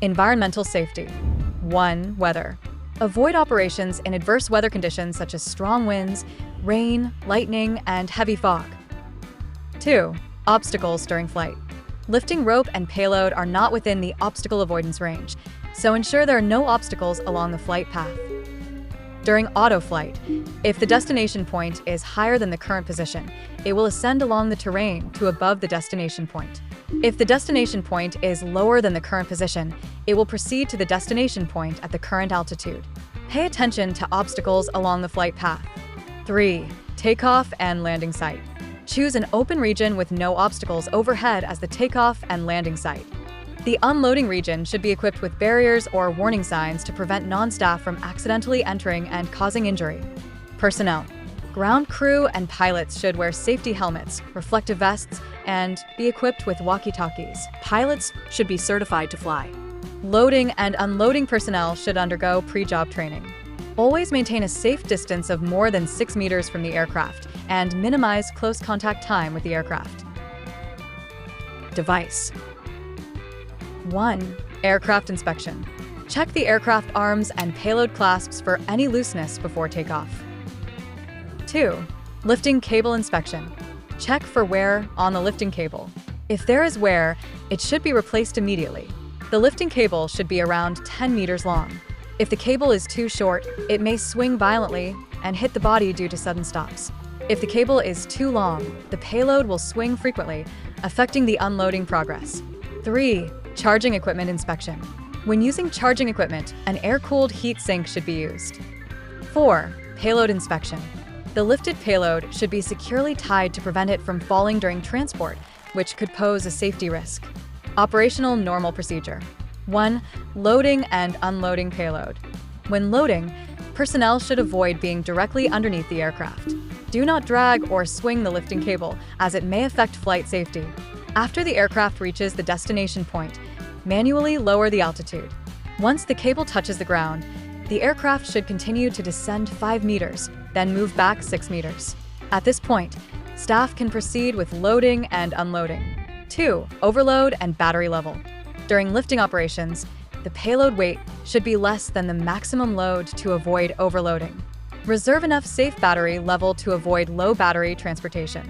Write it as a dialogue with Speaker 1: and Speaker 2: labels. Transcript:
Speaker 1: Environmental safety. 1. Weather. Avoid operations in adverse weather conditions such as strong winds, rain, lightning, and heavy fog. 2. Obstacles during flight. Lifting rope and payload are not within the obstacle avoidance range, so ensure there are no obstacles along the flight path. During autoflight, if the destination point is higher than the current position, it will ascend along the terrain to above the destination point. If the destination point is lower than the current position, it will proceed to the destination point at the current altitude. Pay attention to obstacles along the flight path. 3. Takeoff and landing site. Choose an open region with no obstacles overhead as the takeoff and landing site. The unloading region should be equipped with barriers or warning signs to prevent non-staff from accidentally entering and causing injury. Personnel. Ground crew and pilots should wear safety helmets, reflective vests, and be equipped with walkie-talkies. Pilots should be certified to fly. Loading and unloading personnel should undergo pre-job training. Always maintain a safe distance of more than 6 meters from the aircraft and minimize close contact time with the aircraft. Device. 1. Aircraft inspection. Check the aircraft arms and payload clasps for any looseness before takeoff. 2. Lifting cable inspection. Check for wear on the lifting cable. If there is wear, it should be replaced immediately. The lifting cable should be around 10 meters long. If the cable is too short, it may swing violently and hit the body due to sudden stops. If the cable is too long, the payload will swing frequently, affecting the unloading progress. 3. Charging equipment inspection. When using charging equipment, an air-cooled heat sink should be used. 4. Payload inspection. The lifted payload should be securely tied to prevent it from falling during transport, which could pose a safety risk. Operational normal procedure. 1. Loading and unloading payload. When loading, personnel should avoid being directly underneath the aircraft. Do not drag or swing the lifting cable, as it may affect flight safety. After the aircraft reaches the destination point, manually lower the altitude. Once the cable touches the ground, the aircraft should continue to descend 5 meters, then move back 6 meters. At this point, staff can proceed with loading and unloading. 2. Overload and battery level. During lifting operations, the payload weight should be less than the maximum load to avoid overloading. Reserve enough safe battery level to avoid low battery transportation.